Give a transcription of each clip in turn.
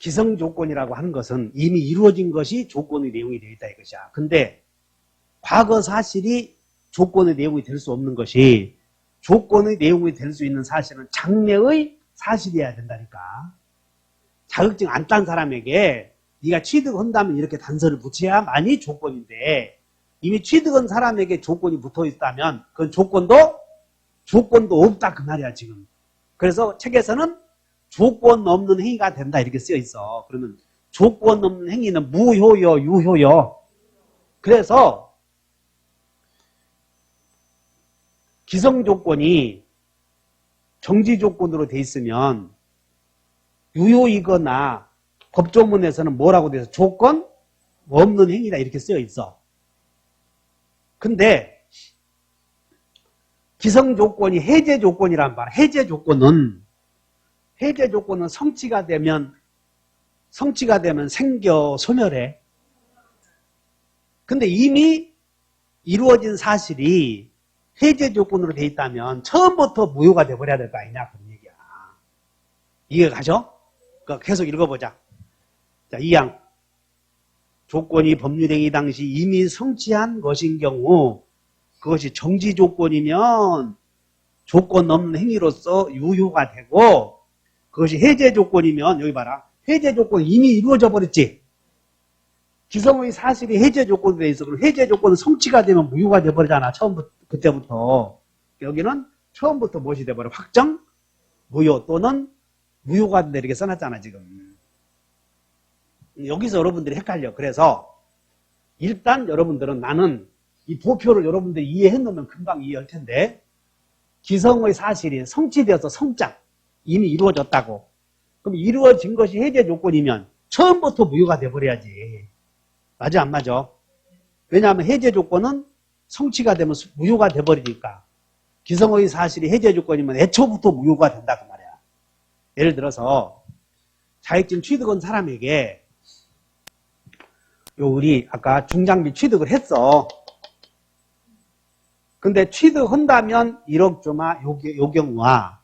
기성 조건이라고 하는 것은 이미 이루어진 것이 조건의 내용이 되어 있다 이것이야. 근데 과거 사실이 조건의 내용이 될 수 없는 것이 조건의 내용이 될 수 있는 사실은 장래의 사실이어야 된다니까. 자격증 안 딴 사람에게 네가 취득한다면 이렇게 단서를 붙여야만이 조건인데 이미 취득한 사람에게 조건이 붙어 있다면 그건 조건도 없다 그 말이야 지금. 그래서 책에서는 조건 없는 행위가 된다 이렇게 쓰여 있어. 그러면 조건 없는 행위는 무효요, 유효요. 그래서 기성 조건이 정지 조건으로 돼 있으면 유효이거나 법조문에서는 뭐라고 돼서 조건 없는 행위다 이렇게 쓰여 있어. 근데 기성 조건이 해제 조건이란 말. 해제 조건은 성취가 되면 생겨 소멸해. 근데 이미 이루어진 사실이 해제 조건으로 돼 있다면 처음부터 무효가 돼버려야 될 거 아니냐 그런 얘기야. 이해가 가죠? 계속 읽어보자. 자, 2항. 조건이 법률행위 당시 이미 성취한 것인 경우 그것이 정지 조건이면 조건 없는 행위로서 유효가 되고 그것이 해제 조건이면 여기 봐라. 해제 조건이 이미 이루어져 버렸지. 기성의 사실이 해제 조건으로 돼 있어. 그럼 해제 조건은 성취가 되면 무효가 돼 버리잖아. 처음부터 그때부터. 여기는 처음부터 무엇이 돼 버려? 확정 무효 또는 무효가 된다 이렇게 써놨잖아 지금. 여기서 여러분들이 헷갈려. 그래서 일단 여러분들은 나는 이 도표를 여러분들이 이해해 놓으면 금방 이해할 텐데 기성의 사실이 성취되어서 성장 이미 이루어졌다고. 그럼 이루어진 것이 해제 조건이면 처음부터 무효가 돼버려야지. 맞아 안 맞아? 왜냐하면 해제 조건은 성취가 되면 무효가 돼버리니까. 기성의 사실이 해제 조건이면 애초부터 무효가 된다 그 말이야. 예를 들어서 자격증 취득한 사람에게 우리 아까 중장비 취득을 했어. 근데 취득한다면 1억 주마 요 경우와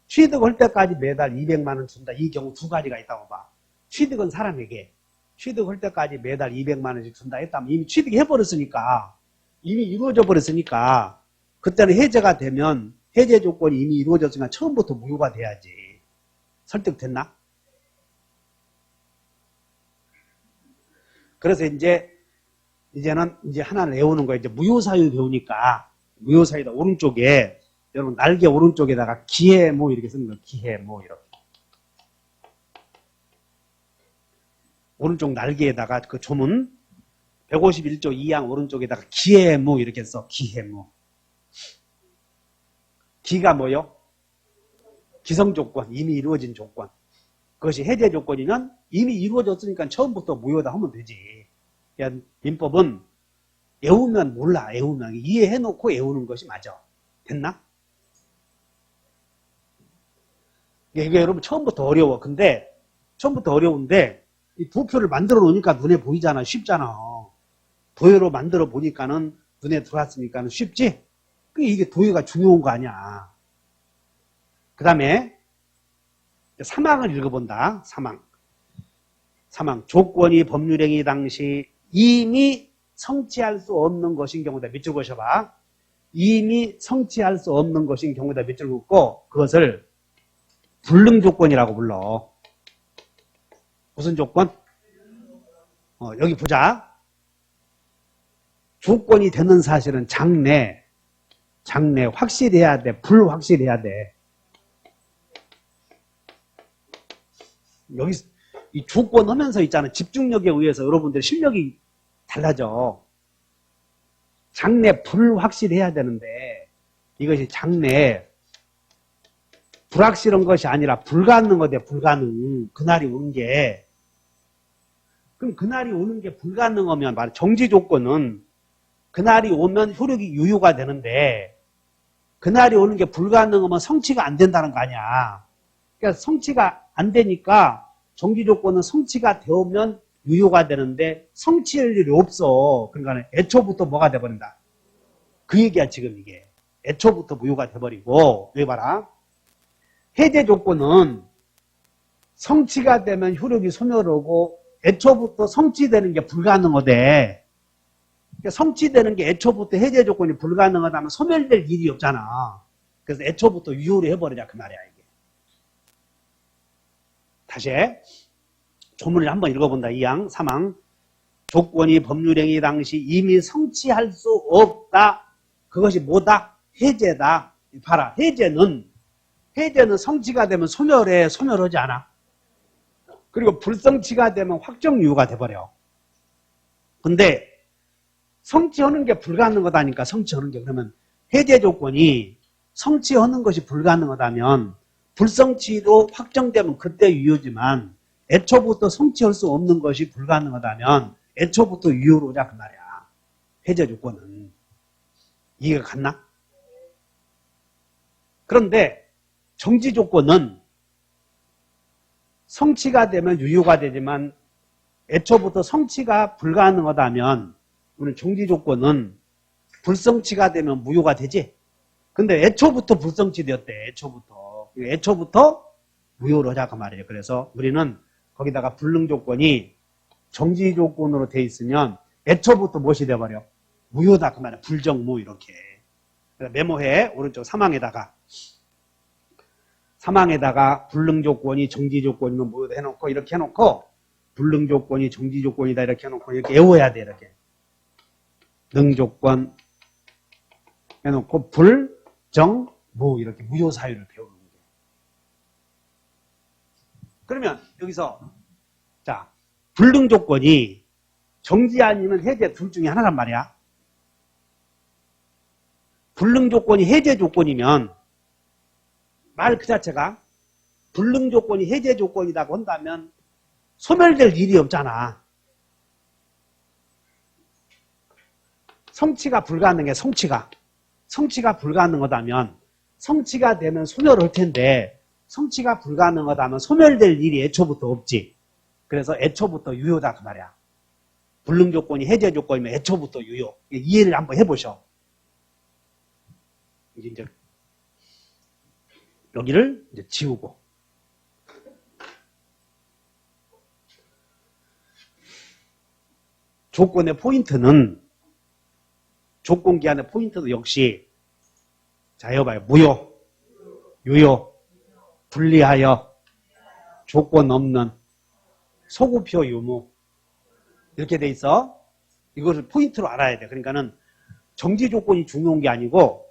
취득할 때까지 매달 200만 원 준다. 이 경우 두 가지가 있다고 봐. 취득한 사람에게 취득할 때까지 매달 200만 원씩 준다 했다면 이미 취득해버렸으니까 이미 이루어져 버렸으니까 그때는 해제가 되면 해제 조건이 이미 이루어졌으니까 처음부터 무효가 돼야지. 설득됐나? 그래서 이제는 하나를 외우는 거야. 이제 무효사유 배우니까 무효사유다 오른쪽에 여러분 날개 오른쪽에다가 기해모 이렇게 쓰는 거예요. 기해모 이렇게. 오른쪽 날개에다가 그 조문 151조 2항 오른쪽에다가 기해모 이렇게 써. 기해모. 기가 뭐요? 기성조건, 이미 이루어진 조건. 그것이 해제 조건이면 이미 이루어졌으니까 처음부터 무효다 하면 되지. 그러니까 민법은 외우면 몰라. 외우면 이해해놓고 외우는 것이 맞아. 됐나? 이게 여러분 처음부터 어려워. 근데 처음부터 어려운데 이 도표를 만들어 놓으니까 눈에 보이잖아. 쉽잖아. 도표로 만들어 보니까는 눈에 들어왔으니까 쉽지? 이게 도표가 중요한 거 아니야. 그 다음에 3항을 읽어본다. 3항. 조건이 법률행위 당시 이미 성취할 수 없는 것인 경우다. 밑줄 그으셔봐. 이미 성취할 수 없는 것인 경우다. 밑줄 긋고 그것을 불능조건이라고 불러. 무슨 조건? 여기 보자. 조건이 되는 사실은 장래 확실해야 돼. 불확실해야 돼. 여기 이 조건 하면서 있잖아. 집중력에 의해서 여러분들 실력이 달라져. 장래 불확실해야 되는데 이것이 장래 불확실한 것이 아니라 불가능한 데 불가능. 그날이 오는 게. 그럼 그날이 오는 게 불가능하면 말이야. 정지 조건은 그날이 오면 효력이 유효가 되는데 그날이 오는 게 불가능하면 성취가 안 된다는 거 아니야. 그러니까 성취가 안 되니까 정지 조건은 성취가 되면 유효가 되는데 성취할 일이 없어. 그러니까 애초부터 뭐가 돼버린다. 그 얘기야 지금 이게. 애초부터 무효가 돼버리고 여기 봐라. 해제 조건은 성취가 되면 효력이 소멸하고 애초부터 성취되는 게 불가능하대. 그러니까 성취되는 게 애초부터 해제 조건이 불가능하다면 소멸될 일이 없잖아. 그래서 애초부터 유효로 해버리자 그 말이야 이게. 다시 조문을 한번 읽어본다. 2항 3항 조건이 법률행위 당시 이미 성취할 수 없다. 그것이 뭐다? 해제다. 봐라. 해제는 성취가 되면 소멸해. 소멸하지 않아. 그리고 불성취가 되면 확정유효가 돼버려. 근데 성취하는 게 불가능하다니까. 성취하는 게. 그러면 해제 조건이 성취하는 것이 불가능하다면 불성취도 확정되면 그때 유효지만 애초부터 성취할 수 없는 것이 불가능하다면 애초부터 유효로 오자 그 말이야. 해제 조건은. 이해가 갔나? 그런데 정지 조건은 성취가 되면 유효가 되지만 애초부터 성취가 불가능하다면 우리는 정지 조건은 불성취가 되면 무효가 되지. 근데 애초부터 불성취 되었대. 애초부터 무효로 하자 그 말이에요. 그래서 우리는 거기다가 불능 조건이 정지 조건으로 돼 있으면 애초부터 무엇이 돼버려? 무효다 그 말이야. 불정무 이렇게. 메모해. 오른쪽 3항에다가 불능 조건이 정지 조건이면 무효다 해놓고 이렇게 해놓고 불능 조건이 정지 조건이다 이렇게 해놓고 이렇게 외워야 돼. 이렇게. 능 조건 해놓고 불, 정, 무 이렇게 무효 사유를 배우는 거예요. 그러면 여기서 자 불능 조건이 정지 아니면 해제 둘 중에 하나란 말이야. 불능 조건이 해제 조건이면 말 그 자체가 불능 조건이 해제 조건이라고 한다면 소멸될 일이 없잖아. 성취가 불가능해. 성취가 불가능하다면 성취가 되면 소멸할 텐데 성취가 불가능하다면 소멸될 일이 애초부터 없지. 그래서 애초부터 유효다 그 말이야. 불능 조건이 해제 조건이면 애초부터 유효. 이해를 한번 해보셔. 이제 여기를 이제 지우고 조건의 포인트는 조건기한의 포인트도 역시 자 여봐요. 무효, 유효, 불리하여, 조건 없는, 소구표 유무 이렇게 돼 있어. 이것을 포인트로 알아야 돼. 그러니까는 정지 조건이 중요한 게 아니고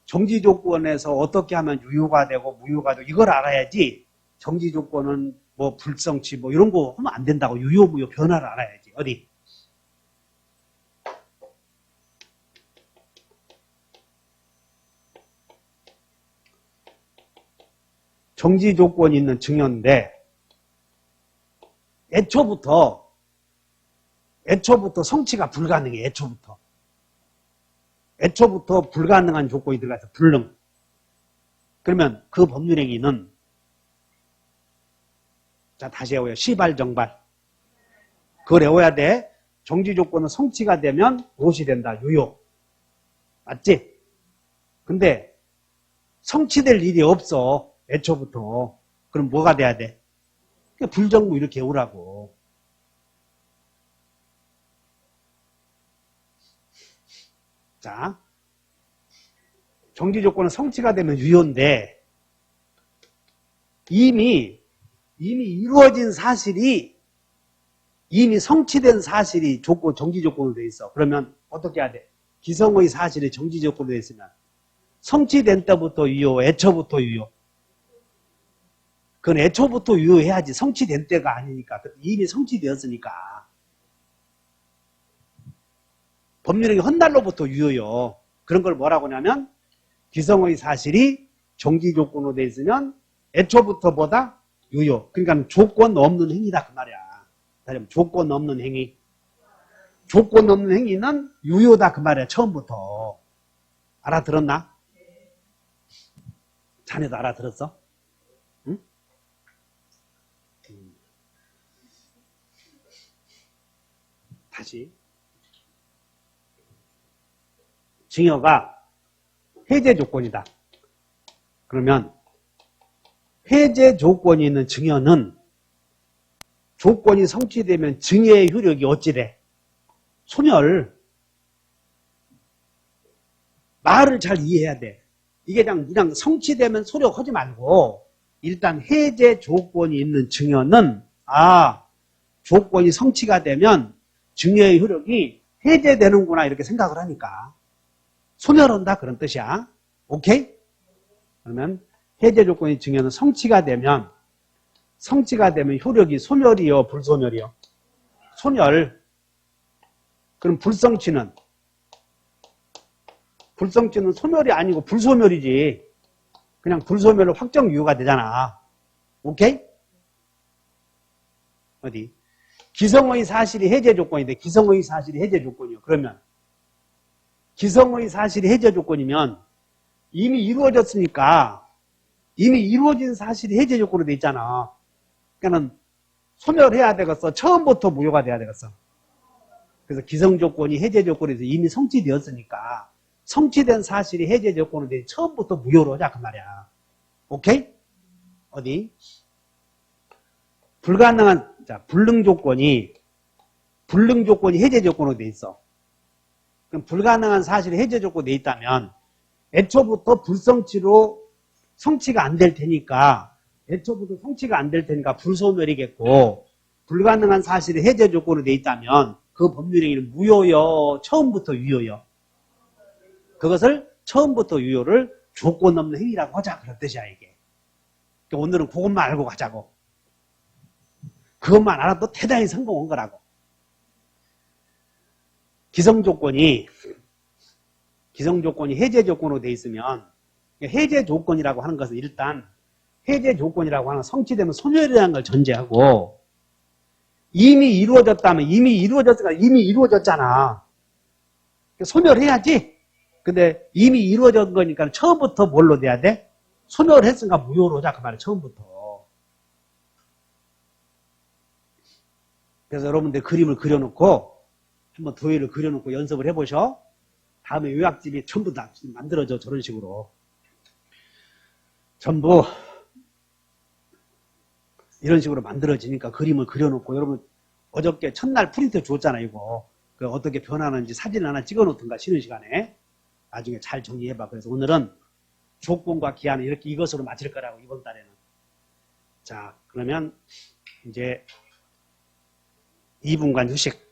정지 조건에서 어떻게 하면 유효가 되고 무효가 되고 이걸 알아야지. 정지 조건은 뭐 불성취 뭐 이런 거 하면 안 된다고. 유효 무효 변화를 알아야지. 어디? 정지 조건이 있는 증여인데 애초부터 성취가 불가능해. 애초부터 불가능한 조건이 들어가서 불능. 그러면 그 법률행위는 자 다시 외워요. 시발정발. 그걸 외워야 돼. 정지 조건은 성취가 되면 무엇이 된다? 유효. 맞지? 근데 성취될 일이 없어. 애초부터. 그럼 뭐가 돼야 돼? 불정무 이렇게 외우라고. 자, 정지 조건은 성취가 되면 유효인데 이미 이루어진 사실이 이미 성취된 사실이 정지 조건으로 되어 있어. 그러면 어떻게 해야 돼? 기성의 사실이 정지 조건으로 되어 있으면 성취된 때부터 유효, 애초부터 유효. 그건 애초부터 유효해야지. 성취된 때가 아니니까. 이미 성취되었으니까. 법률행위 헌날로부터 유효요. 그런 걸 뭐라고 하냐면 기성의 사실이 정지 조건으로 되어 있으면 애초부터보다 유효. 그러니까 조건 없는 행위다 그 말이야. 조건 없는 행위. 조건 없는 행위는 유효다 그 말이야. 처음부터. 알아들었나? 자네도 알아들었어? 응? 다시. 증여가 해제 조건이다. 그러면 해제 조건이 있는 증여는 조건이 성취되면 증여의 효력이 어찌래? 소멸. 말을 잘 이해해야 돼. 이게 그냥 성취되면 소력하지 말고 일단 해제 조건이 있는 증여는 조건이 성취가 되면 증여의 효력이 해제되는구나 이렇게 생각을 하니까 소멸한다 그런 뜻이야. 오케이? 그러면 해제 조건이 증여는 성취가 되면 효력이 소멸이요 불소멸이요? 소멸. 그럼 불성취는 소멸이 아니고 불소멸이지. 그냥 불소멸로 확정 유효가 되잖아. 오케이? 어디? 기성의 사실이 해제 조건인데 기성의 사실이 해제 조건이요. 그러면 기성의 사실이 해제 조건이면 이미 이루어졌으니까 이미 이루어진 사실이 해제 조건으로 돼 있잖아. 그러니까는 소멸해야 되겠어. 처음부터 무효가 돼야 되겠어. 그래서 기성 조건이 해제 조건에서 이미 성취되었으니까 성취된 사실이 해제 조건으로 돼 처음부터 무효로 하자 그 말이야. 오케이? 어디? 불가능한 불능 조건이 해제 조건으로 돼 있어. 그럼 불가능한 사실이 해제 조건으로 돼 있다면 애초부터 불성취로 성취가 안 될 테니까 불소멸이겠고 불가능한 사실이 해제 조건으로 돼 있다면 그 법률행위는 무효요 처음부터 유효요? 그것을 처음부터 유효를 조건 없는 행위라고 하자 그런 뜻이야 이게. 그러니까 오늘은 그것만 알고 가자고. 그것만 알아도 대단히 성공한 거라고. 기성 조건이 해제 조건으로 돼 있으면 해제 조건이라고 하는 것은 일단 해제 조건이라고 하는 성취되면 소멸이라는 걸 전제하고 이미 이루어졌다면 이미 이루어졌잖아. 소멸해야지. 근데 이미 이루어진 거니까 처음부터 뭘로 돼야 돼? 소멸했으니까 무효로 하자 그 말이야 처음부터. 그래서 여러분들 그림을 그려놓고 한번 도형을 그려놓고 연습을 해보셔. 다음에 요약집이 전부 다 만들어져 저런 식으로. 전부 이런 식으로 만들어지니까 그림을 그려놓고 여러분 어저께 첫날 프린트 줬잖아 이거. 그 어떻게 변하는지 사진 하나 찍어놓든가 쉬는 시간에 나중에 잘 정리해봐. 그래서 오늘은 조건과 기한을 이렇게 이것으로 마칠 거라고 이번 달에는. 자 그러면 이제 2분간 휴식.